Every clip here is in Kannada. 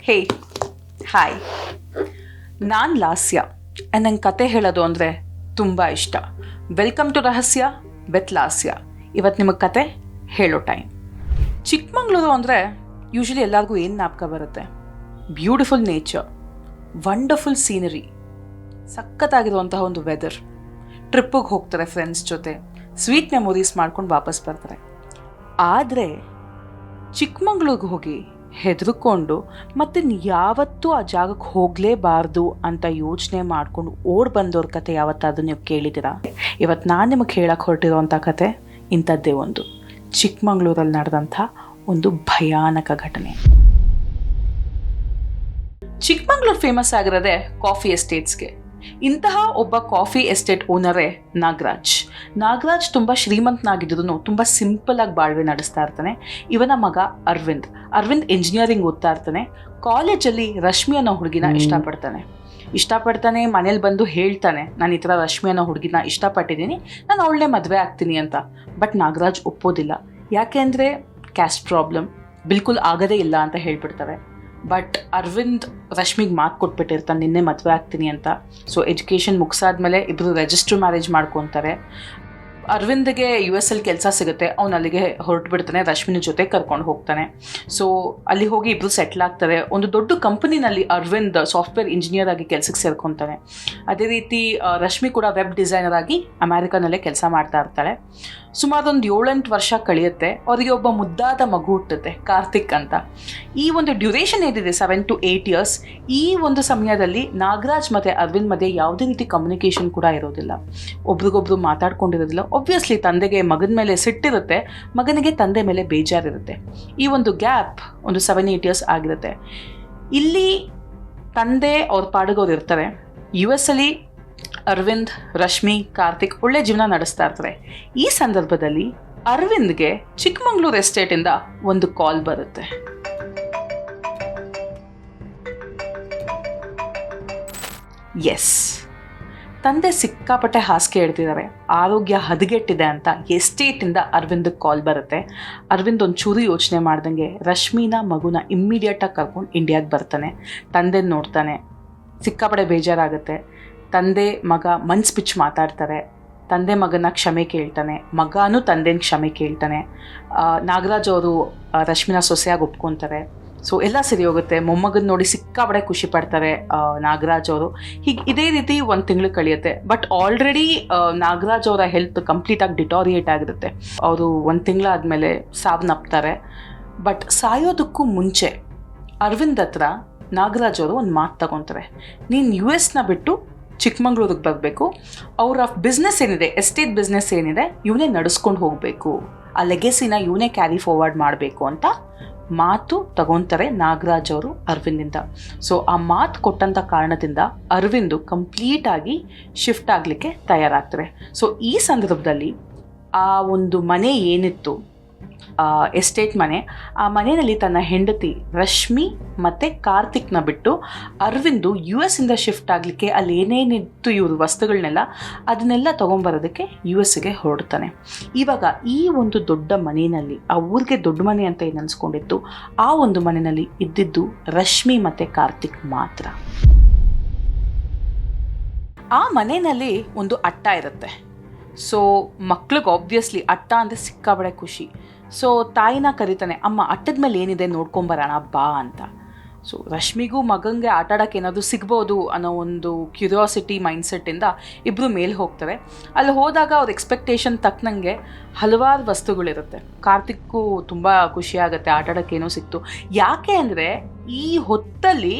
ಹೇ ಹಾಯ್, ನಾನು ಲಾಸ್ಯ. ನಂಗೆ ಕತೆ ಹೇಳೋದು ಅಂದರೆ ತುಂಬ ಇಷ್ಟ. ವೆಲ್ಕಮ್ ಟು ರಹಸ್ಯ ವಿತ್ ಲಾಸ್ಯ. ಇವತ್ತು ನಿಮಗೆ ಕತೆ ಹೇಳೋ ಟೈಮ್. ಚಿಕ್ಕಮಂಗ್ಳೂರು ಅಂದರೆ ಯೂಶ್ವಲಿ ಎಲ್ಲರಿಗೂ ಏನು ಜ್ಞಾಪಕ ಬರುತ್ತೆ? ಬ್ಯೂಟಿಫುಲ್ ನೇಚರ್, ವಂಡರ್ಫುಲ್ ಸೀನರಿ, ಸಖತ್ತಾಗಿರುವಂತಹ ಒಂದು ವೆದರ್. ಟ್ರಿಪ್ಪಿಗೆ ಹೋಗ್ತಾರೆ ಫ್ರೆಂಡ್ಸ್ ಜೊತೆ, ಸ್ವೀಟ್ ಮೆಮೊರೀಸ್ ಮಾಡ್ಕೊಂಡು ವಾಪಸ್ ಬರ್ತಾರೆ. ಆದರೆ ಚಿಕ್ಕಮಂಗ್ಳೂರಿಗೆ ಹೋಗಿ ಹೆದರ್ಕೊಂಡು ಮತ್ತೆ ಯಾವತ್ತೂ ಆ ಜಾಗಕ್ಕೆ ಹೋಗಲೇಬಾರ್ದು ಅಂತ ಯೋಚನೆ ಮಾಡಿಕೊಂಡು ಓಡ್ ಬಂದವ್ರ ಕತೆ ಯಾವತ್ತಾದ್ರೂ ನೀವು ಕೇಳಿದ್ದೀರಾ? ಇವತ್ತು ನಾನು ನಿಮಗೆ ಹೇಳಕ್ಕೆ ಹೊರಟಿರೋಂಥ ಕತೆ ಇಂಥದ್ದೇ ಒಂದು ಚಿಕ್ಕಮಂಗ್ಳೂರಲ್ಲಿ ನಡೆದಂಥ ಒಂದು ಭಯಾನಕ ಘಟನೆ. ಚಿಕ್ಕಮಂಗ್ಳೂರು ಫೇಮಸ್ ಆಗಿರೋದೇ ಕಾಫಿ ಎಸ್ಟೇಟ್ಸ್ಗೆ. ಇಂತಹ ಒಬ್ಬ ಕಾಫಿ ಎಸ್ಟೇಟ್ ಓನರೇ ನಾಗರಾಜ್ ತುಂಬ ಶ್ರೀಮಂತನಾಗಿದ್ರು ತುಂಬ ಸಿಂಪಲ್ ಆಗಿ ಬಾಳ್ವೆ ನಡೆಸ್ತಾ ಇರ್ತಾನೆ. ಇವನ ಮಗ ಅರವಿಂದ್ ಇಂಜಿನಿಯರಿಂಗ್ ಓದ್ತಾ ಇರ್ತಾನೆ. ಕಾಲೇಜಲ್ಲಿ ರಶ್ಮಿ ಅನ್ನೋ ಹುಡುಗಿನ ಇಷ್ಟಪಡ್ತಾನೆ. ಮನೇಲಿ ಬಂದು ಹೇಳ್ತಾನೆ, ನಾನು ಈ ಥರ ರಶ್ಮಿ ಅನ್ನೋ ಹುಡುಗಿನ ಇಷ್ಟಪಟ್ಟಿದ್ದೀನಿ, ನಾನು ಅವಳನ್ನೇ ಮದುವೆ ಆಗ್ತೀನಿ ಅಂತ. ಬಟ್ ನಾಗರಾಜ್ ಒಪ್ಪೋದಿಲ್ಲ. ಯಾಕೆ ಅಂದರೆ ಕ್ಯಾಸ್ಟ್ ಪ್ರಾಬ್ಲಮ್, ಬಿಲ್ಕುಲ್ ಆಗದೇ ಇಲ್ಲ ಅಂತ ಹೇಳ್ಬಿಡ್ತಾರೆ. ಬಟ್ ಅರವಿಂದ್ ರಶ್ಮಿಗೆ ಮಾತು ಕೊಟ್ಬಿಟ್ಟಿರ್ತಾನೆ, ನಿನ್ನೆ ಮದುವೆ ಆಗ್ತೀನಿ ಅಂತ. ಸೊ ಎಜುಕೇಷನ್ ಮುಗಿಸಾದ್ಮೇಲೆ ಇಬ್ಬರು ರಿಜಿಸ್ಟರ್ ಮ್ಯಾರೇಜ್ ಮಾಡ್ಕೊತಾರೆ. ಅರವಿಂದ್ಗೆ US ಅಲ್ಲಿ ಕೆಲಸ ಸಿಗುತ್ತೆ, ಅವ್ನು ಅಲ್ಲಿಗೆ ಹೊರಟುಬಿಡ್ತಾನೆ, ರಶ್ಮಿನ ಜೊತೆ ಕರ್ಕೊಂಡು ಹೋಗ್ತಾನೆ. ಸೊ ಅಲ್ಲಿ ಹೋಗಿ ಇಬ್ಬರು ಸೆಟ್ಲ್ ಆಗ್ತಾರೆ. ಒಂದು ದೊಡ್ಡ ಕಂಪನಿನಲ್ಲಿ ಅರವಿಂದ್ ಸಾಫ್ಟ್ವೇರ್ ಇಂಜಿನಿಯರ್ ಆಗಿ ಕೆಲಸಕ್ಕೆ ಸೇರ್ಕೊತಾನೆ. ಅದೇ ರೀತಿ ರಶ್ಮಿ ಕೂಡ ವೆಬ್ ಡಿಸೈನರ್ ಆಗಿ ಅಮೆರಿಕಾನಲ್ಲೇ ಕೆಲಸ ಮಾಡ್ತಾ ಇರ್ತಾಳೆ. ಸುಮಾರು ಒಂದು 7-8 ವರ್ಷ ಕಳೆಯುತ್ತೆ. ಅವರಿಗೆ ಒಬ್ಬ ಮುದ್ದಾದ ಮಗು ಹುಟ್ಟುತ್ತೆ, ಕಾರ್ತಿಕ್ ಅಂತ. ಈ ಒಂದು ಡ್ಯೂರೇಷನ್ ಏನಿದೆ 7 to 8 years, ಈ ಒಂದು ಸಮಯದಲ್ಲಿ ನಾಗರಾಜ್ ಮತ್ತು ಅರವಿಂದ್ ಮಧ್ಯೆ ಯಾವುದೇ ರೀತಿ ಕಮ್ಯುನಿಕೇಷನ್ ಕೂಡ ಇರೋದಿಲ್ಲ. ಒಬ್ರಿಗೊಬ್ರು ಮಾತಾಡ್ಕೊಂಡಿರೋದಿಲ್ಲ. ಒಬ್ವಿಯಸ್ಲಿ ತಂದೆಗೆ ಮಗನ ಮೇಲೆ ಸಿಟ್ಟಿರುತ್ತೆ, ಮಗನಿಗೆ ತಂದೆ ಮೇಲೆ ಬೇಜಾರಿರುತ್ತೆ. ಈ ಒಂದು ಗ್ಯಾಪ್ ಒಂದು 7-8 years ಆಗಿರುತ್ತೆ. ಇಲ್ಲಿ ತಂದೆ ಅವ್ರ ಪಾಡಿಗವ್ರು ಇರ್ತಾರೆ. US ಅಲ್ಲಿ ಅರವಿಂದ್, ರಶ್ಮಿ, ಕಾರ್ತಿಕ್ ಒಳ್ಳೆ ಜೀವನ ನಡೆಸ್ತಾ ಇರ್ತಾರೆ. ಈ ಸಂದರ್ಭದಲ್ಲಿ ಅರವಿಂದ್ಗೆ ಚಿಕ್ಕಮಂಗ್ಳೂರು ಎಸ್ಟೇಟಿಂದ ಒಂದು ಕಾಲ್ ಬರುತ್ತೆ. ಎಸ್, ತಂದೆ ಸಿಕ್ಕಾಪಟ್ಟೆ ಹಾಸಿಗೆ ಹೇಳ್ತಿದ್ದಾರೆ, ಆರೋಗ್ಯ ಹದಗೆಟ್ಟಿದೆ ಅಂತ ಎಸ್ಟೇಟಿಂದ ಅರವಿಂದ್ಗೆ ಕಾಲ್ ಬರುತ್ತೆ. ಅರವಿಂದ್ ಒಂಚೂರು ಯೋಚನೆ ಮಾಡ್ದಂಗೆ ರಶ್ಮಿನ ಮಗುನ ಇಮ್ಮಿಡಿಯೇಟಾಗಿ ಕರ್ಕೊಂಡು ಇಂಡಿಯಾಗೆ ಬರ್ತಾನೆ. ತಂದೆ ನೋಡ್ತಾನೆ, ಸಿಕ್ಕಾಪಟ್ಟೆ ಬೇಜಾರಾಗುತ್ತೆ. ತಂದೆ ಮಗ ಮನ್ಸು ಬಿಚ್ಚಿ ಮಾತಾಡ್ತಾರೆ. ತಂದೆ ಮಗನ ಕ್ಷಮೆ ಕೇಳ್ತಾನೆ, ಮಗನೂ ತಂದೆನ ಕ್ಷಮೆ ಕೇಳ್ತಾನೆ. ನಾಗರಾಜ್ ಅವರು ರಶ್ಮಿನ ಸೊಸೆಯಾಗಿ ಒಪ್ಕೊತಾರೆ. ಸೊ ಎಲ್ಲ ಸರಿ ಹೋಗುತ್ತೆ. ಮೊಮ್ಮಗನ ನೋಡಿ ಸಿಕ್ಕಾಪಡೆ ಖುಷಿ ಪಡ್ತಾರೆ ನಾಗರಾಜ್ ಅವರು. ಹೀಗೆ ಇದೇ ರೀತಿ 1 ತಿಂಗಳು ಕಳೆಯುತ್ತೆ. ಬಟ್ ಆಲ್ರೆಡಿ ನಾಗರಾಜ್ ಅವರ ಹೆಲ್ತ್ ಕಂಪ್ಲೀಟಾಗಿ ಡಿಟಾರಿಯೇಟ್ ಆಗಿರುತ್ತೆ. ಅವರು 1 ತಿಂಗಳಾದಮೇಲೆ ಸಾವನ್ನಪ್ತಾರೆ. ಬಟ್ ಸಾಯೋದಕ್ಕೂ ಮುಂಚೆ ಅರವಿಂದ್ ಹತ್ರ ನಾಗರಾಜ್ ಅವರು ಒಂದು ಮಾತು ತಗೊತಾರೆ. ನೀನು US ಬಿಟ್ಟು ಚಿಕ್ಕಮಂಗ್ಳೂರಿಗೆ ಬರಬೇಕು, ಅವರ ಬಿಸ್ನೆಸ್ ಏನಿದೆ, ಎಸ್ಟೇಟ್ ಬಿಸ್ನೆಸ್ ಏನಿದೆ, ಇವನೇ ನಡೆಸ್ಕೊಂಡು ಹೋಗಬೇಕು, ಆ ಲೆಗೆಸಿನ ಇವನೇ ಕ್ಯಾರಿ ಫಾರ್ವರ್ಡ್ ಮಾಡಬೇಕು ಅಂತ ಮಾತು ತಗೊತಾರೆ ನಾಗರಾಜ್ ಅವರು ಅರವಿಂದಿಂದ. ಸೊ ಆ ಮಾತು ಕೊಟ್ಟಂಥ ಕಾರಣದಿಂದ ಅರವಿಂದು ಕಂಪ್ಲೀಟಾಗಿ ಶಿಫ್ಟ್ ಆಗಲಿಕ್ಕೆ ತಯಾರಾಗ್ತಾರೆ. ಸೊ ಈ ಸಂದರ್ಭದಲ್ಲಿ ಆ ಒಂದು ಮನೆ ಏನಿತ್ತು, ಎಸ್ಟೇಟ್ ಮನೆ, ಆ ಮನೆಯಲ್ಲಿ ತನ್ನ ಹೆಂಡತಿ ರಶ್ಮಿ ಮತ್ತು ಕಾರ್ತಿಕ್ನ ಬಿಟ್ಟು ಅರವಿಂದು US ಶಿಫ್ಟ್ ಆಗಲಿಕ್ಕೆ ಅಲ್ಲಿ ಏನೇನಿತ್ತು ಇವರು ವಸ್ತುಗಳನ್ನೆಲ್ಲ ಅದನ್ನೆಲ್ಲ ತೊಗೊಂಬರೋದಕ್ಕೆ US ಹೊರಡ್ತಾನೆ. ಇವಾಗ ಈ ಒಂದು ದೊಡ್ಡ ಮನೆಯಲ್ಲಿ, ಆ ಊರಿಗೆ ದೊಡ್ಡ ಮನೆ ಅಂತ ಏನು ಅನ್ಸ್ಕೊಂಡಿತ್ತು, ಆ ಒಂದು ಮನೆಯಲ್ಲಿ ಇದ್ದಿದ್ದು ರಶ್ಮಿ ಮತ್ತು ಕಾರ್ತಿಕ್ ಮಾತ್ರ. ಆ ಮನೆಯಲ್ಲಿ ಒಂದು ಅಟ್ಟ ಇರುತ್ತೆ. ಸೊ ಮಕ್ಳಿಗೆ ಆಬ್ವಿಯಸ್ಲಿ ಅಟ್ಟ ಅಂದರೆ ಸಿಕ್ಕಾಬಡೆ ಖುಷಿ. ಸೊ ತಾಯಿನ ಕರೀತಾನೆ, ಅಮ್ಮ ಅಟ್ಟದ ಮೇಲೆ ಏನಿದೆ ನೋಡ್ಕೊಂಬರೋಣ ಬಾ ಅಂತ. ಸೊ ರಶ್ಮಿಗೂ ಮಗಂಗೆ ಆಟ ಆಡೋಕ್ಕೆ ಏನಾದರೂ ಸಿಗ್ಬೋದು ಅನ್ನೋ ಒಂದು ಕ್ಯೂರಿಯಾಸಿಟಿ ಮೈಂಡ್ಸೆಟ್ಟಿಂದ ಇಬ್ಬರು ಮೇಲೆ ಹೋಗ್ತಾರೆ. ಅಲ್ಲಿ ಹೋದಾಗ ಅವ್ರ ಎಕ್ಸ್ಪೆಕ್ಟೇಷನ್ ತಕ್ಕನಂಗೆ ಹಲವಾರು ವಸ್ತುಗಳಿರುತ್ತೆ. ಕಾರ್ತಿಕ್ಗೂ ತುಂಬ ಖುಷಿಯಾಗುತ್ತೆ, ಆಟ ಆಡೋಕ್ಕೆ ಏನೋ ಸಿಕ್ತು. ಯಾಕೆ ಅಂದರೆ ಈ ಹೊತ್ತಲ್ಲಿ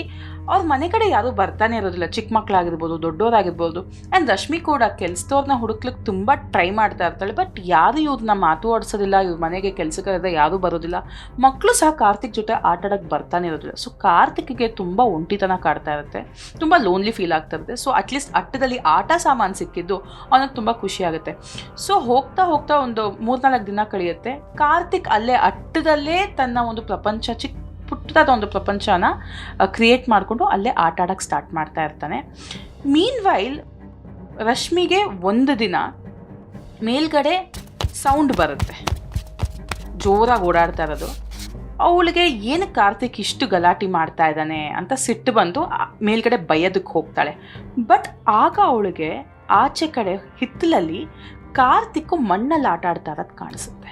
ಅವ್ರ ಮನೆ ಕಡೆ ಯಾರೂ ಬರ್ತಾನೆ ಇರೋದಿಲ್ಲ, ಚಿಕ್ಕ ಮಕ್ಕಳಾಗಿರ್ಬೋದು, ದೊಡ್ಡವರಾಗಿರ್ಬೋದು. ಆ್ಯಂಡ್ ರಶ್ಮಿ ಕೂಡ ಕೆಲಸದವ್ರನ್ನ ಹುಡುಕ್ಲಿಕ್ಕೆ ತುಂಬ ಟ್ರೈ ಮಾಡ್ತಾ ಇರ್ತಾಳೆ. ಬಟ್ ಯಾರು ಇವ್ರನ್ನ ಮಾತು ಆಡಿಸೋದಿಲ್ಲ, ಇವ್ರ ಮನೆಗೆ ಕೆಲಸಕ್ಕೆ ಯಾರೂ ಬರೋದಿಲ್ಲ. ಮಕ್ಕಳು ಸಹ ಕಾರ್ತಿಕ್ ಜೊತೆ ಆಟ ಆಡೋಕ್ಕೆ ಬರ್ತಾನೆ ಇರೋದಿಲ್ಲ. ಸೊ ಕಾರ್ತಿಕ್ಗೆ ತುಂಬ ಒಂಟಿತನ ಕಾಡ್ತಾ ಇರುತ್ತೆ, ತುಂಬ ಲೋನ್ಲಿ ಫೀಲ್ ಆಗ್ತಾ ಇರುತ್ತೆ. ಸೊ ಅಟ್ಲೀಸ್ಟ್ ಅಟ್ಟದಲ್ಲಿ ಆಟ ಸಾಮಾನು ಸಿಕ್ಕಿದ್ದು ಅವನಿಗೆ ತುಂಬ ಖುಷಿ ಆಗುತ್ತೆ. ಸೊ ಹೋಗ್ತಾ ಒಂದು 3-4 ದಿನ ಕಳೆಯುತ್ತೆ. ಕಾರ್ತಿಕ್ ಅಲ್ಲೇ ಅಟ್ಟದಲ್ಲೇ ತನ್ನ ಒಂದು ಪ್ರಪಂಚ, ಪುಟ್ಟದಾದ ಒಂದು ಪ್ರಪಂಚನ ಕ್ರಿಯೇಟ್ ಮಾಡಿಕೊಂಡು ಅಲ್ಲೇ ಆಟ ಆಡೋಕ್ಕೆ ಸ್ಟಾರ್ಟ್ ಮಾಡ್ತಾ ಇರ್ತಾನೆ. ಮೀನ್ ವೈಲ್ ರಶ್ಮಿಗೆ ಒಂದು ದಿನ ಮೇಲ್ಗಡೆ ಸೌಂಡ್ ಬರುತ್ತೆ, ಜೋರಾಗಿ ಓಡಾಡ್ತಾ ಇರೋದು. ಅವಳಿಗೆ ಏನು ಕಾರ್ತಿಕ್ ಇಷ್ಟು ಗಲಾಟೆ ಮಾಡ್ತಾ ಇದ್ದಾನೆ ಅಂತ ಸಿಟ್ಟು ಬಂದು ಮೇಲ್ಗಡೆ ಬೈಯೋದಕ್ಕೆ ಹೋಗ್ತಾಳೆ. ಬಟ್ ಆಗ ಅವಳಿಗೆ ಆಚೆ ಕಡೆ ಹಿತ್ತಲಲ್ಲಿ ಕಾರ್ತಿಕ್ಕು ಮಣ್ಣಲ್ಲಿ ಆಟ ಆಡ್ತಾ ಇರೋದು ಕಾಣಿಸುತ್ತೆ.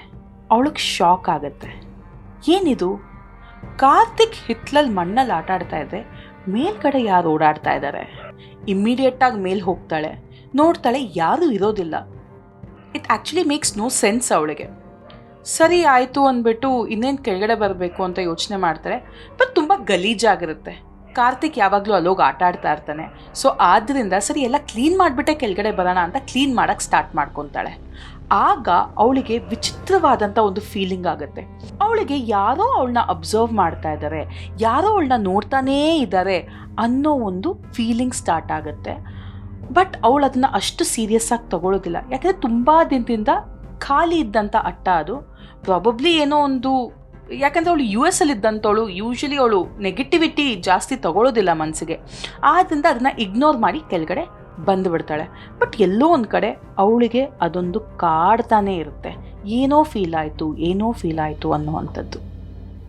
ಅವಳಿಗೆ ಶಾಕ್ ಆಗುತ್ತೆ. ಏನಿದು, ಕಾರ್ತಿಕ್ ಹಿತ್ತಲಲ್ಲಿ ಮಣ್ಣಲ್ಲಿ ಆಟ ಆಡ್ತಾ ಇದ್ದರೆ ಮೇಲ್ಗಡೆ ಯಾರು ಓಡಾಡ್ತಾ ಇದ್ದಾರೆ? ಇಮ್ಮಿಡಿಯೇಟಾಗಿ ಮೇಲೆ ಹೋಗ್ತಾಳೆ, ನೋಡ್ತಾಳೆ ಯಾರೂ ಇರೋದಿಲ್ಲ. It actually makes no sense ಅವಳಿಗೆ. ಸರಿ ಆಯಿತು ಅಂದ್ಬಿಟ್ಟು ಇನ್ನೇನು ಕೆಳಗಡೆ ಬರಬೇಕು ಅಂತ ಯೋಚನೆ ಮಾಡ್ತಾಳೆ. ಬಟ್ ತುಂಬ ಗಲೀಜಾಗಿರುತ್ತೆ. ಕಾರ್ತಿಕ್ ಯಾವಾಗಲೂ ಅಲ್ಲೋಗಿ ಆಟ ಆಡ್ತಾ ಇರ್ತಾನೆ. ಸೊ ಆದ್ದರಿಂದ ಸರಿ ಎಲ್ಲ ಕ್ಲೀನ್ ಮಾಡಿಬಿಟ್ಟೆ ಕೆಳಗಡೆ ಬರೋಣ ಅಂತ ಕ್ಲೀನ್ ಮಾಡೋಕ್ಕೆ ಸ್ಟಾರ್ಟ್ ಮಾಡ್ಕೊತಾಳೆ. ಆಗ ಅವಳಿಗೆ ವಿಚಿತ್ರವಾದಂಥ ಒಂದು ಫೀಲಿಂಗ್ ಆಗುತ್ತೆ. ಅವಳಿಗೆ ಯಾರೋ ಅವಳನ್ನ ಅಬ್ಸರ್ವ್ ಮಾಡ್ತಾ ಇದ್ದಾರೆ, ಯಾರೋ ಅವಳನ್ನ ನೋಡ್ತಾನೇ ಇದ್ದಾರೆ ಅನ್ನೋ ಒಂದು ಫೀಲಿಂಗ್ ಸ್ಟಾರ್ಟ್ ಆಗುತ್ತೆ. ಬಟ್ ಅವಳು ಅದನ್ನು ಅಷ್ಟು ಸೀರಿಯಸ್ ಆಗಿ ತಗೊಳ್ಳೋದಿಲ್ಲ. ಯಾಕೆಂದರೆ ತುಂಬ ದಿನದಿಂದ ಖಾಲಿ ಇದ್ದಂಥ ಅಟ್ಟ ಅದು. ಪ್ರಾಬಬ್ಲಿ ಏನೋ ಒಂದು, ಯಾಕಂದರೆ ಅವಳು US ಅಲ್ಲಿ ಇದ್ದಂಥವಳು, ಯೂಶ್ವಲಿ ಅವಳು ನೆಗೆಟಿವಿಟಿ ಜಾಸ್ತಿ ತಗೊಳ್ಳೋದಿಲ್ಲ ಮನಸ್ಸಿಗೆ. ಆದ್ದರಿಂದ ಅದನ್ನು ಇಗ್ನೋರ್ ಮಾಡಿ ಕೆಳಗಡೆ ಬಂದುಬಿಡ್ತಾಳೆ. ಬಟ್ ಎಲ್ಲೋ ಒಂದು ಕಡೆ ಅವಳಿಗೆ ಅದೊಂದು ಕಾಡ್ತಾನೇ ಇರುತ್ತೆ, ಏನೋ ಫೀಲ್ ಆಯಿತು ಅನ್ನೋವಂಥದ್ದು.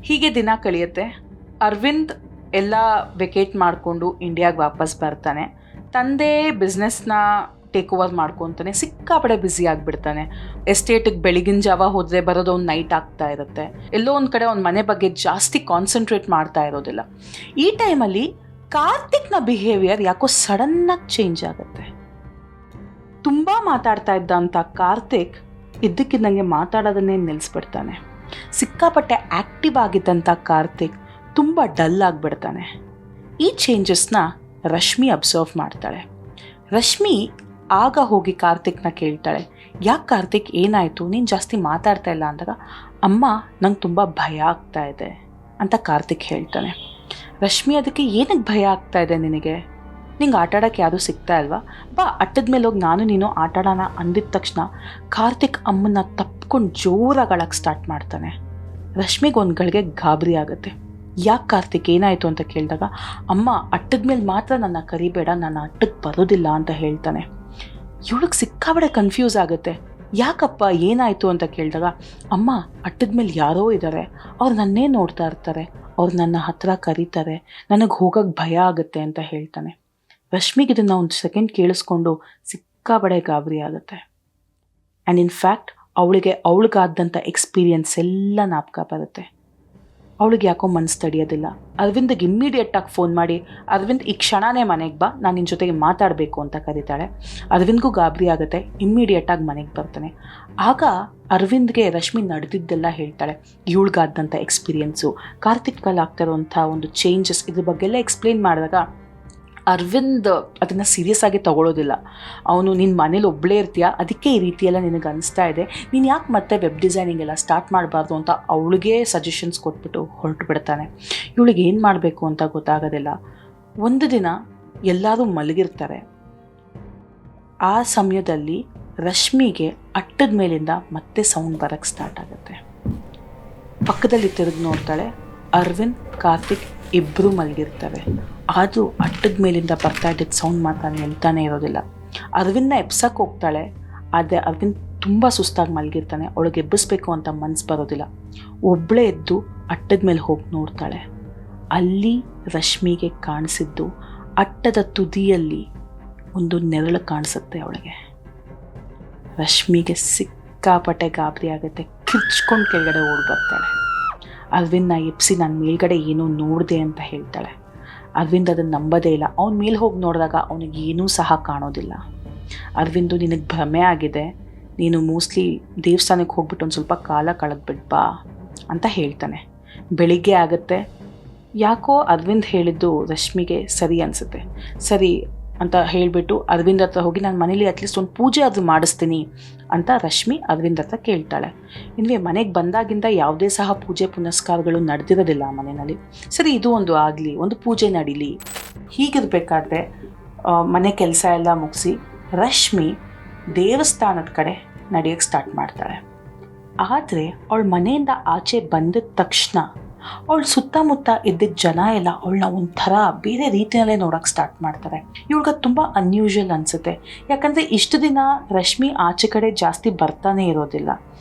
ಹೀಗೆ ದಿನ ಕಳೆಯುತ್ತೆ. ಅರವಿಂದ್ ಎಲ್ಲ ವೆಕೇಟ್ ಮಾಡಿಕೊಂಡು ಇಂಡಿಯಾಗೆ ವಾಪಸ್ ಬರ್ತಾನೆ. ತಂದೆ ಬಿಸ್ನೆಸ್ನ ಟೇಕ್ ಓವರ್ ಮಾಡ್ಕೊತಾನೆ. ಸಿಕ್ಕಾಪಡೆ ಬ್ಯುಸಿ ಆಗಿಬಿಡ್ತಾನೆ. ಎಸ್ಟೇಟಿಗೆ ಬೆಳಗಿನ ಜಾವ ಹೋದರೆ ಬರೋದು ಒಂದು ನೈಟ್ ಆಗ್ತಾ ಇರುತ್ತೆ. ಎಲ್ಲೋ ಒಂದು ಕಡೆ ಅವ್ನ ಮನೆ ಬಗ್ಗೆ ಜಾಸ್ತಿ ಕಾನ್ಸಂಟ್ರೇಟ್ ಮಾಡ್ತಾ ಇರೋದಿಲ್ಲ. ಈ ಟೈಮಲ್ಲಿ ಕಾರ್ತಿಕ್ನ ಬಿಹೇವಿಯರ್ ಯಾಕೋ ಸಡನ್ನಾಗಿ ಚೇಂಜ್ ಆಗುತ್ತೆ. ತುಂಬ ಮಾತಾಡ್ತಾ ಇದ್ದಂಥ ಕಾರ್ತಿಕ್ ಇದ್ದಕ್ಕಿದ್ದಂಗೆ ಮಾತಾಡೋದನ್ನೇ ನಿಲ್ಲಿಸ್ಬಿಡ್ತಾನೆ. ಸಿಕ್ಕಾಪಟ್ಟೆ ಆ್ಯಕ್ಟಿವ್ ಆಗಿದ್ದಂಥ ಕಾರ್ತಿಕ್ ತುಂಬ ಡಲ್ ಆಗಿಬಿಡ್ತಾನೆ. ಈ ಚೇಂಜಸ್ನ ರಶ್ಮಿ ಅಬ್ಸರ್ವ್ ಮಾಡ್ತಾಳೆ. ರಶ್ಮಿ ಆಗ ಹೋಗಿ ಕಾರ್ತಿಕ್ನ ಕೇಳ್ತಾಳೆ, ಯಾಕೆ ಕಾರ್ತಿಕ್ ಏನಾಯಿತು, ನೀನು ಜಾಸ್ತಿ ಮಾತಾಡ್ತಾ ಇಲ್ಲ ಅಂದಾಗ, ಅಮ್ಮ ನಂಗೆ ತುಂಬ ಭಯ ಆಗ್ತಾ ಇದೆ ಅಂತ ಕಾರ್ತಿಕ್ ಹೇಳ್ತಾನೆ. ರಶ್ಮಿ ಅದಕ್ಕೆ ಏನಕ್ಕೆ ಭಯ ಆಗ್ತಾ ಇದೆ ನಿನಗೆ ಆಟ ಆಡೋಕ್ಕೆ ಯಾರೂ ಸಿಗ್ತಾ ಇಲ್ವಾ, ಬಾ ಅಟ್ಟದ ಮೇಲೆ ಹೋಗಿ ನಾನು ನೀನು ಆಟ ಆಡೋಣ ಅಂದಿದ ತಕ್ಷಣ ಕಾರ್ತಿಕ್ ಅಮ್ಮನ್ನ ತಪ್ಕೊಂಡು ಜೋರಾಗಿ ಅಳಕ್ಕೆ ಸ್ಟಾರ್ಟ್ ಮಾಡ್ತಾನೆ. ರಶ್ಮಿಗೆ ಒಂದು ಗಳಿಗೆ ಗಾಬರಿ ಆಗುತ್ತೆ. ಯಾಕೆ ಕಾರ್ತಿಕ್ ಏನಾಯಿತು ಅಂತ ಕೇಳಿದಾಗ, ಅಮ್ಮ ಅಟ್ಟದ ಮೇಲೆ ಮಾತ್ರ ನನ್ನ ಕರಿಬೇಡ, ನಾನು ಅಟ್ಟಕ್ಕೆ ಬರೋದಿಲ್ಲ ಅಂತ ಹೇಳ್ತಾನೆ. ಇವಳಿಗೆ ಸಿಕ್ಕಾಬಡೆ ಕನ್ಫ್ಯೂಸ್ ಆಗುತ್ತೆ. ಯಾಕಪ್ಪ ಏನಾಯಿತು ಅಂತ ಕೇಳಿದಾಗ, ಅಮ್ಮ ಅಟ್ಟದ ಮೇಲೆ ಯಾರೋ ಇದ್ದಾರೆ, ಅವ್ರು ನನ್ನೇ ನೋಡ್ತಾ ಇರ್ತಾರೆ, ಅವ್ರು ನನ್ನ ಹತ್ರ ಕರೀತಾರೆ, ನನಗೆ ಹೋಗೋಕ್ಕೆ ಭಯ ಆಗುತ್ತೆ ಅಂತ ಹೇಳ್ತಾನೆ. ರಶ್ಮಿಗೆ ಇದನ್ನು ಒಂದು ಸೆಕೆಂಡ್ ಕೇಳಿಸ್ಕೊಂಡು ಸಿಕ್ಕಾಬಡೆ ಗಾಬರಿ ಆಗುತ್ತೆ. ಆ್ಯಂಡ್ ಇನ್ಫ್ಯಾಕ್ಟ್ ಅವಳಿಗಾದಂಥ ಎಕ್ಸ್ಪೀರಿಯನ್ಸ್ ಎಲ್ಲ ಜ್ಞಾಪಕ ಬರುತ್ತೆ. ಅವಳಿಗೆ ಯಾಕೋ ಮನಸ್ಸು ತಡೆಯೋದಿಲ್ಲ. ಅರವಿಂದ್ಗೆ ಇಮ್ಮಿಡಿಯೇಟಾಗಿ ಫೋನ್ ಮಾಡಿ, ಅರವಿಂದ್ ಈ ಕ್ಷಣನೇ ಮನೆಗೆ ಬಾ, ನಾನು ನಿನ್ನ ಜೊತೆಗೆ ಮಾತಾಡಬೇಕು ಅಂತ ಕರೀತಾಳೆ. ಅರವಿಂದ್ಗೂ ಗಾಬರಿ ಆಗುತ್ತೆ. ಇಮ್ಮಿಡಿಯೇಟಾಗಿ ಮನೆಗೆ ಬರ್ತಾನೆ. ಆಗ ಅರವಿಂದ್ಗೆ ರಶ್ಮಿ ನಡೆದಿದ್ದೆಲ್ಲ ಹೇಳ್ತಾಳೆ. ಇವಳಿಗಾದಂಥ ಎಕ್ಸ್ಪೀರಿಯನ್ಸು, ಕಾರ್ತಿಕಲ್ಲಿ ಆಗ್ತಿರೋಂಥ ಒಂದು ಚೇಂಜಸ್, ಇದ್ರ ಬಗ್ಗೆ ಎಲ್ಲ ಎಕ್ಸ್ಪ್ಲೇನ್ ಮಾಡಿದಾಗ ಅರವಿಂದ್ ಅದನ್ನು ಸೀರಿಯಸ್ ಆಗಿ ತೊಗೊಳ್ಳೋದಿಲ್ಲ. ಅವನು ನಿನ್ನ ಮನೇಲಿ ಒಬ್ಬಳೇ ಇರ್ತೀಯ, ಅದಕ್ಕೆ ಈ ರೀತಿಯೆಲ್ಲ ನಿನಗೆ ಅನಿಸ್ತಾ ಇದೆ, ನೀನು ಯಾಕೆ ಮತ್ತೆ ವೆಬ್ ಡಿಸೈನಿಂಗ್ ಎಲ್ಲ ಸ್ಟಾರ್ಟ್ ಮಾಡಬಾರ್ದು ಅಂತ ಅವಳಿಗೆ ಸಜೆಷನ್ಸ್ ಕೊಟ್ಬಿಟ್ಟು ಹೊರಟು ಬಿಡ್ತಾನೆ. ಇವಳಿಗೆ ಏನು ಮಾಡಬೇಕು ಅಂತ ಗೊತ್ತಾಗೋದಿಲ್ಲ. ಒಂದು ದಿನ ಎಲ್ಲರೂ ಮಲಗಿರ್ತಾರೆ. ಆ ಸಮಯದಲ್ಲಿ ರಶ್ಮಿಗೆ ಅಟ್ಟದ ಮೇಲಿಂದ ಮತ್ತೆ ಸೌಂಡ್ ಬರೋಕ್ಕೆ ಸ್ಟಾರ್ಟ್ ಆಗುತ್ತೆ. ಪಕ್ಕದಲ್ಲಿ ತಿರುಗಿ ನೋಡ್ತಾಳೆ. ಅರವಿಂದ್, ಕಾರ್ತಿಕ್ ಇಬ್ಬರು ಮಲಗಿರ್ತಾರೆ. ಅದು ಅಟ್ಟದ ಮೇಲಿಂದ ಬರ್ತಾ ಇದ್ದಿದ್ದ ಸೌಂಡ್ ಮಾತ್ರ ನಿಲ್ತಾನೆ ಇರೋದಿಲ್ಲ. ಅರವಿಂದ್ನ ಎಬ್ಸಕ್ಕೆ ಹೋಗ್ತಾಳೆ. ಆದರೆ ಅರವಿಂದ್ ತುಂಬ ಸುಸ್ತಾಗಿ ಮಲಗಿರ್ತಾನೆ. ಅವಳಿಗೆ ಎಬ್ಬಿಸ್ಬೇಕು ಅಂತ ಮನಸ್ಸು ಬರೋದಿಲ್ಲ. ಒಬ್ಬಳೇ ಎದ್ದು ಅಟ್ಟದ ಮೇಲೆ ಹೋಗಿ ನೋಡ್ತಾಳೆ. ಅಲ್ಲಿ ರಶ್ಮಿಗೆ ಕಾಣಿಸಿದ್ದು ಅಟ್ಟದ ತುದಿಯಲ್ಲಿ ಒಂದು ನೆರಳು ಕಾಣಿಸುತ್ತೆ ಅವಳಿಗೆ. ರಶ್ಮಿಗೆ ಸಿಕ್ಕಾಪಟ್ಟೆ ಗಾಬರಿ ಆಗುತ್ತೆ. ಕಿರ್ಚ್ಕೊಂಡು ಕೆಳಗಡೆ ಓಡಿ ಬರ್ತಾಳೆ. ಅರವಿಂದ್ನ ಎಬ್ಸಿ ನಾನು ಮೇಲ್ಗಡೆ ಏನೋ ನೋಡಿದೆ ಅಂತ ಹೇಳ್ತಾಳೆ. ಅರವಿಂದ್ ಅದನ್ನು ನಂಬೋದೇ ಇಲ್ಲ. ಅವ್ನು ಮೇಲೆ ಹೋಗಿ ನೋಡಿದಾಗ ಅವನಿಗೆ ಏನೂ ಸಹ ಕಾಣೋದಿಲ್ಲ. ಅರವಿಂದು, ನಿನಗೆ ಭ್ರಮೆ ಆಗಿದೆ, ನೀನು ಮೋಸ್ಟ್ಲಿ ದೇವಸ್ಥಾನಕ್ಕೆ ಹೋಗ್ಬಿಟ್ಟು ಒಂದು ಸ್ವಲ್ಪ ಕಾಲ ಕಳೆದ್ಬಿಡ್ಬಾ ಅಂತ ಹೇಳ್ತಾನೆ. ಬೆಳಿಗ್ಗೆ ಆಗುತ್ತೆ. ಯಾಕೋ ಅರವಿಂದ್ ಹೇಳಿದ್ದು ರಶ್ಮಿಗೆ ಸರಿ ಅನಿಸುತ್ತೆ. ಸರಿ ಅಂತ ಹೇಳಿಬಿಟ್ಟು ಅರವಿಂದ್ ಹತ್ರ ಹೋಗಿ ನಾನು ಮನೇಲಿ ಅಟ್ಲೀಸ್ಟ್ ಒಂದು ಪೂಜೆ ಅದು ಮಾಡಿಸ್ತೀನಿ ಅಂತ ರಶ್ಮಿ ಅರವಿಂದ್ ಹತ್ರ ಕೇಳ್ತಾಳೆ. ಇನ್ವೇ ಮನೆಗೆ ಬಂದಾಗಿಂದ ಯಾವುದೇ ಸಹ ಪೂಜೆ ಪುನಸ್ಕಾರಗಳು ನಡೆದಿರೋದಿಲ್ಲ ಆ ಮನೆಯಲ್ಲಿ. ಸರಿ ಇದು ಒಂದು ಆಗಲಿ, ಒಂದು ಪೂಜೆ ನಡೀಲಿ. ಹೀಗಿರಬೇಕಾದ್ರೆ ಮನೆ ಕೆಲಸ ಎಲ್ಲ ಮುಗಿಸಿ ರಶ್ಮಿ ದೇವಸ್ಥಾನದ ಕಡೆ ನಡೆಯೋಕ್ಕೆ ಸ್ಟಾರ್ಟ್ ಮಾಡ್ತಾಳೆ. ಆದರೆ ಅವಳ ಮನೆಯಿಂದ ಆಚೆ ಬಂದ ತಕ್ಷಣ ಅವಳು ಸುತ್ತಮುತ್ತ ಇದ್ದಿದ್ದ ಜನ ಎಲ್ಲ ಅವಳನ್ನ ಒಂಥರ ಬೇರೆ ರೀತಿಯಲ್ಲೇ ನೋಡೋಕೆ ಸ್ಟಾರ್ಟ್ ಮಾಡ್ತಾರೆ. ಇವಳಿಗೆ ತುಂಬ ಅನ್ಯೂಶುವಲ್ ಅನಿಸುತ್ತೆ. ಯಾಕಂದರೆ ಇಷ್ಟು ದಿನ ರಶ್ಮಿ ಆಚೆ ಕಡೆ ಜಾಸ್ತಿ ಬರ್ತಾನೆ ಇರೋದಿಲ್ಲ.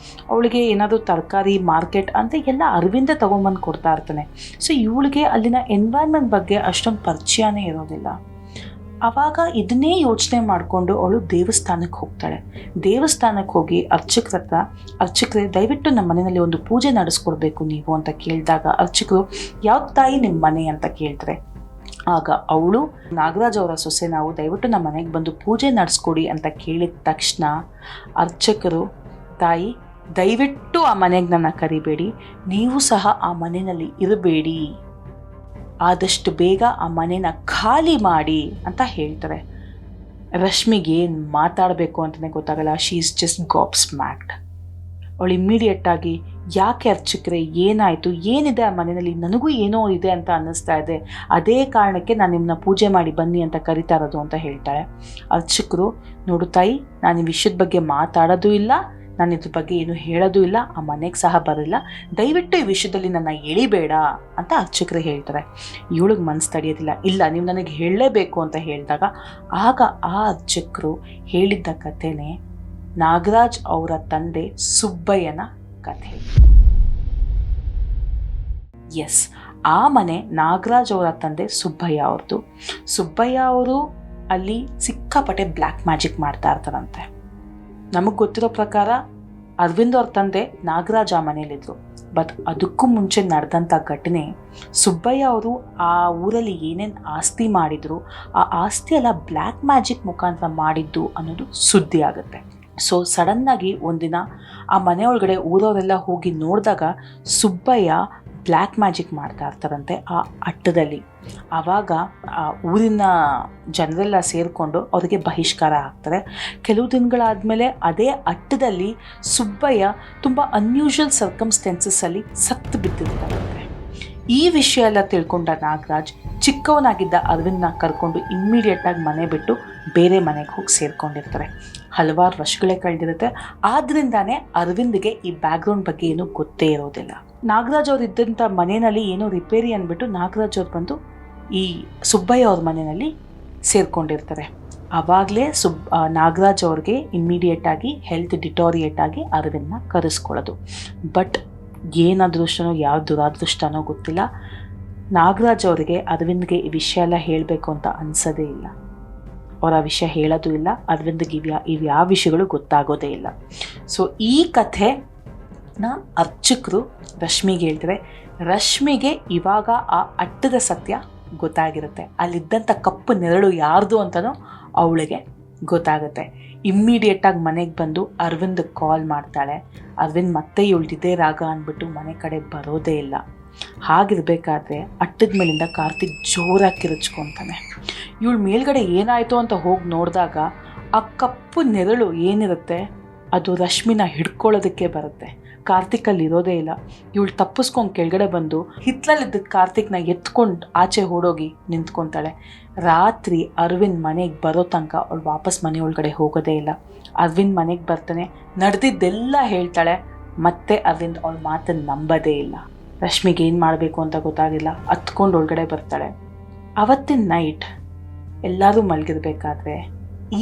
ಅವಳಿಗೆ ಏನಾದರೂ ತರಕಾರಿ ಮಾರ್ಕೆಟ್ ಅಂತ ಎಲ್ಲ ಅರವಿಂದ ತೊಗೊಂಬಂದು ಕೊಡ್ತಾ ಇರ್ತಾನೆ. ಸೊ ಇವಳಿಗೆ ಅಲ್ಲಿನ ಎನ್ವೈರ್ಮೆಂಟ್ ಬಗ್ಗೆ ಅಷ್ಟೊಂದು ಪರಿಚಯನೇ ಇರೋದಿಲ್ಲ. ಆವಾಗ ಇದನ್ನೇ ಯೋಚನೆ ಮಾಡಿಕೊಂಡು ಅವಳು ದೇವಸ್ಥಾನಕ್ಕೆ ಹೋಗ್ತಾಳೆ. ದೇವಸ್ಥಾನಕ್ಕೆ ಹೋಗಿ ಅರ್ಚಕರೇ ದಯವಿಟ್ಟು ನಮ್ಮ ಮನೆಯಲ್ಲಿ ಒಂದು ಪೂಜೆ ನಡೆಸ್ಕೊಡ್ಬೇಕು ನೀವು ಅಂತ ಕೇಳಿದಾಗ ಅರ್ಚಕರು ಯಾವ ತಾಯಿ ನಿಮ್ಮ ಮನೆ ಅಂತ ಕೇಳ್ತಾರೆ. ಆಗ ಅವಳು ನಾಗರಾಜ್ ಅವರ ಸೊಸೆ ನಾವು ದಯವಿಟ್ಟು ನಮ್ಮ ಮನೆಗೆ ಬಂದು ಪೂಜೆ ನಡೆಸ್ಕೊಡಿ ಅಂತ ಕೇಳಿದ ತಕ್ಷಣ ಅರ್ಚಕರು ತಾಯಿ ದಯವಿಟ್ಟು ಆ ಮನೆಗೆ ನನ್ನ ಕರಿಬೇಡಿ, ನೀವು ಸಹ ಆ ಮನೆಯಲ್ಲಿ ಇರಬೇಡಿ, ಆದಷ್ಟು ಬೇಗ ಆ ಮನೇನ ಖಾಲಿ ಮಾಡಿ ಅಂತ ಹೇಳ್ತಾರೆ. ರಶ್ಮಿಗೆ ಏನು ಮಾತಾಡಬೇಕು ಅಂತಲೇ ಗೊತ್ತಾಗಲ್ಲ. She is just gobsmacked. ಅವಳು ಇಮ್ಮಿಡಿಯೇಟಾಗಿ ಯಾಕೆ ಅರ್ಚಕರೇ ಏನಾಯಿತು, ಏನಿದೆ ಆ ಮನೆಯಲ್ಲಿ, ನನಗೂ ಏನೋ ಇದೆ ಅಂತ ಅನ್ನಿಸ್ತಾ ಇದೆ, ಅದೇ ಕಾರಣಕ್ಕೆ ನಾನು ನಿಮ್ಮನ್ನ ಪೂಜೆ ಮಾಡಿ ಬನ್ನಿ ಅಂತ ಕರಿತಾ ಇರೋದು ಅಂತ ಹೇಳ್ತಾಳೆ. ಅರ್ಚಕರು ನೋಡು ತಾಯಿ, ನಾನು ಈ ವಿಷಯದ ಬಗ್ಗೆ ಮಾತಾಡೋದು ಇಲ್ಲ, ನಾನು ಇದ್ರ ಬಗ್ಗೆ ಏನು ಹೇಳೋದು ಇಲ್ಲ, ಆ ಮನೆಗೆ ಸಹ ಬರಲ್ಲ, ದಯವಿಟ್ಟು ಈ ವಿಷಯದಲ್ಲಿ ನನ್ನ ಎಳಿಬೇಡ ಅಂತ ಅರ್ಚಕರೇ ಹೇಳ್ತಾರೆ. ಇವಳಿಗೆ ಮನಸ್ಸು ತಡೆಯೋದಿಲ್ಲ. ಇಲ್ಲ, ನೀವು ನನಗೆ ಹೇಳಲೇಬೇಕು ಅಂತ ಹೇಳಿದಾಗ ಆಗ ಆ ಅರ್ಚಕರು ಹೇಳಿದ್ದ ಕಥೆನೇ ನಾಗರಾಜ್ ಅವರ ತಂದೆ ಸುಬ್ಬಯ್ಯನ ಕಥೆ. ಎಸ್, ಆ ಮನೆ ನಾಗರಾಜ್ ಅವರ ತಂದೆ ಸುಬ್ಬಯ್ಯ ಅವ್ರದ್ದು. ಸುಬ್ಬಯ್ಯ ಅವರು ಅಲ್ಲಿ ಸಿಕ್ಕಾಪಟ್ಟೆ ಬ್ಲ್ಯಾಕ್ ಮ್ಯಾಜಿಕ್ ಮಾಡ್ತಾ ಇರ್ತಾರಂತೆ. ನಮಗೆ ಗೊತ್ತಿರೋ ಪ್ರಕಾರ ಅರವಿಂದ್ ಅವ್ರ ತಂದೆ ನಾಗರಾಜ್ ಆ ಮನೇಲಿದ್ರು. ಬಟ್ ಅದಕ್ಕೂ ಮುಂಚೆ ನಡೆದಂಥ ಘಟನೆ, ಸುಬ್ಬಯ್ಯ ಅವರು ಆ ಊರಲ್ಲಿ ಏನೇನು ಆಸ್ತಿ ಮಾಡಿದ್ರು ಆ ಆಸ್ತಿ ಎಲ್ಲ ಬ್ಲ್ಯಾಕ್ ಮ್ಯಾಜಿಕ್ ಮುಖಾಂತರ ಮಾಡಿದ್ದು ಅನ್ನೋದು ಸುದ್ದಿ ಆಗುತ್ತೆ. ಸೊ ಸಡನ್ನಾಗಿ ಒಂದಿನ ಆ ಮನೆಯೊಳಗಡೆ ಊರವರೆಲ್ಲ ಹೋಗಿ ನೋಡಿದಾಗ ಸುಬ್ಬಯ್ಯ ಬ್ಲ್ಯಾಕ್ ಮ್ಯಾಜಿಕ್ ಮಾಡ್ತಾ ಇರ್ತಾರಂತೆ ಆ ಅಟ್ಟದಲ್ಲಿ. ಆವಾಗ ಆ ಊರಿನ ಜನರೆಲ್ಲ ಸೇರಿಕೊಂಡು ಅವರಿಗೆ ಬಹಿಷ್ಕಾರ ಆಗ್ತಾರೆ. ಕೆಲವು ದಿನಗಳಾದಮೇಲೆ ಅದೇ ಅಟ್ಟದಲ್ಲಿ ಸುಬ್ಬಯ್ಯ ತುಂಬ ಅನ್ಯೂಶುವಲ್ ಸರ್ಕಮ್ಸ್ಟೆನ್ಸಸ್ಸಲ್ಲಿ ಸತ್ತು ಬಿದ್ದಿರ್ತಾರಂತೆ. ಈ ವಿಷಯ ಎಲ್ಲ ತಿಳ್ಕೊಂಡ ನಾಗರಾಜ್ ಚಿಕ್ಕವನಾಗಿದ್ದ ಅರವಿಂದ್ನ ಕರ್ಕೊಂಡು ಇಮ್ಮಿಡಿಯೇಟಾಗಿ ಮನೆ ಬಿಟ್ಟು ಬೇರೆ ಮನೆಗೆ ಹೋಗಿ ಸೇರ್ಕೊಂಡಿರ್ತಾರೆ. ಹಲವಾರು ವರ್ಷಗಳೇ ಕಳೆದಿರುತ್ತೆ. ಆದ್ದರಿಂದಾನೇ ಅರವಿಂದ್ಗೆ ಈ ಬ್ಯಾಕ್ಗ್ರೌಂಡ್ ಬಗ್ಗೆ ಏನೂ ಗೊತ್ತೇ ಇರೋದಿಲ್ಲ. ನಾಗರಾಜ್ ಅವ್ರು ಇದ್ದಂಥ ಮನೆಯಲ್ಲಿ ಏನೋ ರಿಪೇರಿ ಅಂದ್ಬಿಟ್ಟು ನಾಗರಾಜ್ ಅವ್ರು ಬಂದು ಈ ಸುಬ್ಬಯ್ಯ ಅವ್ರ ಮನೆಯಲ್ಲಿ ಸೇರ್ಕೊಂಡಿರ್ತಾರೆ. ಆವಾಗಲೇ ನಾಗರಾಜ್ ಅವ್ರಿಗೆ ಇಮ್ಮಿಡಿಯೇಟಾಗಿ ಹೆಲ್ತ್ ಡಿಟೋರಿಯೇಟ್ ಆಗಿ ಅರವಿಂದ್ನ ಕರೆಸ್ಕೊಳ್ಳೋದು. ಬಟ್ ಏನು ಅದೃಷ್ಟನೋ ಯಾವ ದುರಾದೃಷ್ಟನೋ ಗೊತ್ತಿಲ್ಲ, ನಾಗರಾಜ್ ಅವರಿಗೆ ಅರವಿಂದ್ಗೆ ಈ ವಿಷಯ ಎಲ್ಲ ಹೇಳಬೇಕು ಅಂತ ಅನಿಸೋದೇ ಇಲ್ಲ. ಅವರ ಆ ವಿಷಯ ಹೇಳೋದು ಇಲ್ಲ, ಅರವಿಂದ್ಗೆ ಇವ್ಯಾವ ವಿಷಯಗಳು ಗೊತ್ತಾಗೋದೇ ಇಲ್ಲ. ಸೊ ಈ ಕಥೆನ ಅರ್ಚಕರು ರಶ್ಮಿಗೆ ಹೇಳ್ತಾರೆ. ರಶ್ಮಿಗೆ ಇವಾಗ ಆ ಅಟ್ಟದ ಸತ್ಯ ಗೊತ್ತಾಗಿರುತ್ತೆ. ಅಲ್ಲಿದ್ದಂಥ ಕಪ್ಪು ನೆರಳು ಯಾರ್ದು ಅಂತಲೂ ಅವಳಿಗೆ ಗೊತ್ತಾಗುತ್ತೆ. ಇಮ್ಮಿಡಿಯೇಟಾಗಿ ಮನೆಗೆ ಬಂದು ಅರವಿಂದ್ಗೆ ಕಾಲ್ ಮಾಡ್ತಾಳೆ. ಅರವಿಂದ್ ಮತ್ತೆ ಇವಳ್ದಿದೆ ರಾಗ ಅಂದ್ಬಿಟ್ಟು ಮನೆ ಕಡೆ ಬರೋದೇ ಇಲ್ಲ. ಹಾಗಿರ್ಬೇಕಾದ್ರೆ ಅಟ್ಟದ ಮೇಲಿಂದ ಕಾರ್ತಿಕ್ ಜೋರಾಗಿ ಕಿರುಚ್ಕೊತಾನೆ. ಇವಳು ಮೇಲ್ಗಡೆ ಏನಾಯಿತು ಅಂತ ಹೋಗಿ ನೋಡಿದಾಗ ಆ ಕಪ್ಪು ನೆರಳು ಏನಿರುತ್ತೆ ಅದು ರಶ್ಮಿನ ಹಿಡ್ಕೊಳ್ಳೋದಕ್ಕೆ ಬರುತ್ತೆ. ಕಾರ್ತಿಕಲ್ಲಿ ಇರೋದೇ ಇಲ್ಲ. ಇವಳು ತಪ್ಪಿಸ್ಕೊಂಡು ಕೆಳಗಡೆ ಬಂದು ಹಿತ್ತಲಲ್ಲಿದ್ದ ಕಾರ್ತಿಕ್ನ ಎತ್ಕೊಂಡು ಆಚೆ ಓಡೋಗಿ ನಿಂತ್ಕೊತಾಳೆ. ರಾತ್ರಿ ಅರವಿಂದ್ ಮನೆಗೆ ಬರೋ ತನಕ ಅವಳು ವಾಪಸ್ ಮನೆ ಒಳಗಡೆ ಹೋಗೋದೇ ಇಲ್ಲ. ಅರವಿಂದ್ ಮನೆಗೆ ಬರ್ತಾನೆ, ನಡೆದಿದ್ದೆಲ್ಲ ಹೇಳ್ತಾಳೆ. ಮತ್ತೆ ಅರವಿಂದ್ ಅವಳ ಮಾತನ್ನು ನಂಬೋದೇ ಇಲ್ಲ. ರಶ್ಮಿಗೆ ಏನು ಮಾಡಬೇಕು ಅಂತ ಗೊತ್ತಾಗಿಲ್ಲ. ಹತ್ಕೊಂಡು ಒಳಗಡೆ ಬರ್ತಾಳೆ. ಅವತ್ತಿನ ನೈಟ್ ಎಲ್ಲರೂ ಮಲಗಿರ್ಬೇಕಾದ್ರೆ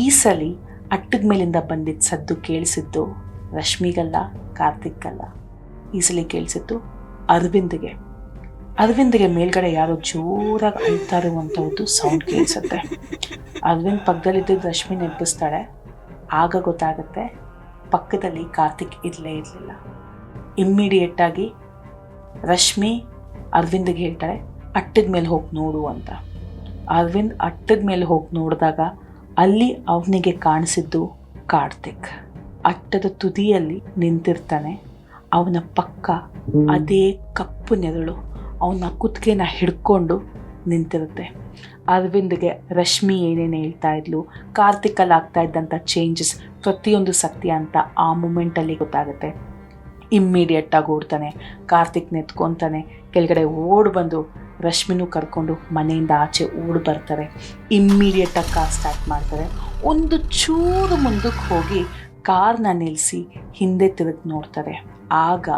ಈ ಸಲ ಅಟ್ಟದ ಮೇಲಿಂದ ಬಂದಿದ್ದ ಸದ್ದು ಕೇಳಿಸಿದ್ದು ರಶ್ಮಿಗಲ್ಲ, ಕಾರ್ತಿಕ್ಕಲ್ಲ. ಈ ಸಲ ಕೇಳಿಸಿದ್ದು ಅರವಿಂದ್ಗೆ ಮೇಲ್ಗಡೆ ಯಾರೋ ಜೋರಾಗಿ ಅಳ್ತಾ ಇರುವಂಥದ್ದು ಸೌಂಡ್ ಕೇಳಿಸುತ್ತೆ. ಅರವಿಂದ್ ಪಕ್ಕದಲ್ಲಿದ್ದ ರಶ್ಮಿ ನೆನಪಿಸ್ತಾಳೆ. ಆಗ ಗೊತ್ತಾಗುತ್ತೆ ಪಕ್ಕದಲ್ಲಿ ಕಾರ್ತಿಕ್ ಇರಲೇ ಇರಲಿಲ್ಲ. ಇಮ್ಮಿಡಿಯೇಟಾಗಿ ರಶ್ಮಿ ಅರವಿಂದ್ಗೆ ಹೇಳ್ತಾಳೆ, ಅಟ್ಟದ ಮೇಲೆ ಹೋಗಿ ನೋಡು ಅಂತ. ಅರವಿಂದ್ ಅಟ್ಟದ ಮೇಲೆ ಹೋಗಿ ನೋಡಿದಾಗ ಅಲ್ಲಿ ಅವನಿಗೆ ಕಾಣಿಸಿದ್ದು ಕಾರ್ತಿಕ್. ಅಟ್ಟದ ತುದಿಯಲ್ಲಿ ನಿಂತಿರ್ತಾನೆ. ಅವನ ಪಕ್ಕ ಅದೇ ಕಪ್ಪು ನೆರಳು ಅವನ ಕುತ್ತಿಗೆನ ಹಿಡ್ಕೊಂಡು ನಿಂತಿರುತ್ತೆ. ಅರವಿಂದ್ಗೆ ರಶ್ಮಿ ಏನೇನು ಹೇಳ್ತಾ ಇದ್ಲು, ಕಾರ್ತಿಕಲ್ಲಿ ಆಗ್ತಾ ಇದ್ದಂಥ ಚೇಂಜಸ್ ಪ್ರತಿಯೊಂದು ಸತ್ಯ ಅಂತ ಆ ಮೂಮೆಂಟಲ್ಲಿ ಗೊತ್ತಾಗುತ್ತೆ. ಇಮ್ಮಿಡಿಯೇಟಾಗಿ ಓಡ್ತಾನೆ, ಕಾರ್ತಿಕ್ ನೆತ್ಕೊತಾನೆ, ಕೆಳಗಡೆ ಓಡಿ ಬಂದು ರಶ್ಮಿನೂ ಕರ್ಕೊಂಡು ಮನೆಯಿಂದ ಆಚೆ ಓಡಿ ಬರ್ತಾರೆ. ಇಮ್ಮಿಡಿಯೇಟಾಗಿ ಕಾರ್ ಸ್ಟಾರ್ಟ್ ಮಾಡ್ತಾರೆ. ಒಂದು ಚೂರು ಮುಂದಕ್ಕೆ ಹೋಗಿ ಕಾರ್ನ ನಿಲ್ಲಿಸಿ ಹಿಂದೆ ತಿರುಗಿ ನೋಡ್ತಾರೆ. ಆಗ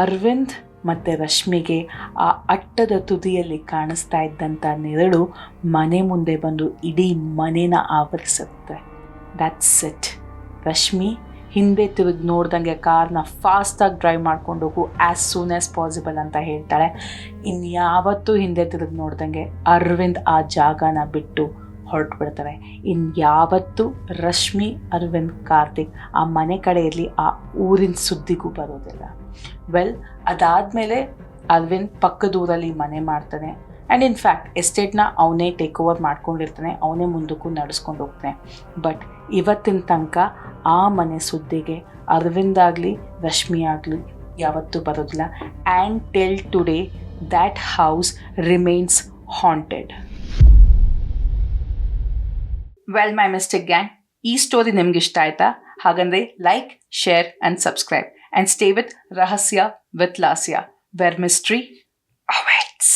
ಅರವಿಂದ್ ಮತ್ತು ರಶ್ಮಿಗೆ ಆ ಅಟ್ಟದ ತುದಿಯಲ್ಲಿ ಕಾಣಿಸ್ತಾ ಇದ್ದಂಥ ನೆರಳು ಮನೆ ಮುಂದೆ ಬಂದು ಇಡೀ ಮನೇನ ಆವರಿಸುತ್ತೆ. That's it. ರಶ್ಮಿ ಹಿಂದೆ ತಿರುಗಿ ನೋಡ್ದಂಗೆ ಕಾರ್ನ ಫಾಸ್ಟಾಗಿ ಡ್ರೈವ್ ಮಾಡ್ಕೊಂಡು ಹೋಗು ಆ್ಯಸ್ ಸೂನ್ ಆ್ಯಸ್ ಪಾಸಿಬಲ್ ಅಂತ ಹೇಳ್ತಾಳೆ. ಇನ್ಯಾವತ್ತೂ ಹಿಂದೆ ತಿರುಗಿ ನೋಡ್ದಂಗೆ ಅರವಿಂದ್ ಆ ಜಾಗನ ಬಿಟ್ಟು ಹೊರಟು ಬಿಡ್ತಾರೆ. ಇನ್ಯಾವತ್ತೂ ರಶ್ಮಿ, ಅರವಿಂದ್, ಕಾರ್ತಿಕ್ ಆ ಮನೆ ಕಡೆ ಇರಲಿ, ಆ ಊರಿನ ಸುದ್ದಿಗೂ ಬರೋದಿಲ್ಲ. ವೆಲ್, ಅದಾದಮೇಲೆ ಅರವಿಂದ್ ಪಕ್ಕದ ಊರಲ್ಲಿ ಮನೆ ಮಾಡ್ತಾನೆ. ಆ್ಯಂಡ್ ಇನ್ಫ್ಯಾಕ್ಟ್ ಎಸ್ಟೇಟ್ನ ಅವನೇ ಟೇಕ್ ಓವರ್ ಮಾಡ್ಕೊಂಡಿರ್ತಾನೆ, ಅವನೇ ಮುಂದಕ್ಕೂ ನಡೆಸ್ಕೊಂಡು ಹೋಗ್ತಾನೆ. ಬಟ್ ಇವತ್ತಿನ ತನಕ ಆ ಮನೆ ಸುದ್ದಿಗೆ ಅರವಿಂದ್ ಆಗಲಿ ರಶ್ಮಿ ಆಗಲಿ ಯಾವತ್ತೂ ಬರೋದಿಲ್ಲ. And till today that house remains haunted. Well my mistake gang, ಈ ಸ್ಟೋರಿ ನಿಮ್ಗೆ ಇಷ್ಟ ಆಯ್ತಾ? ಹಾಗಂದ್ರೆ like, share and subscribe and stay with ರಹಸ್ಯ ವಿತ್ ಲಾಸ್ಯ, ವೇರ್ ಮಿಸ್ಟ್ರಿ ಅವೇಟ್ಸ್.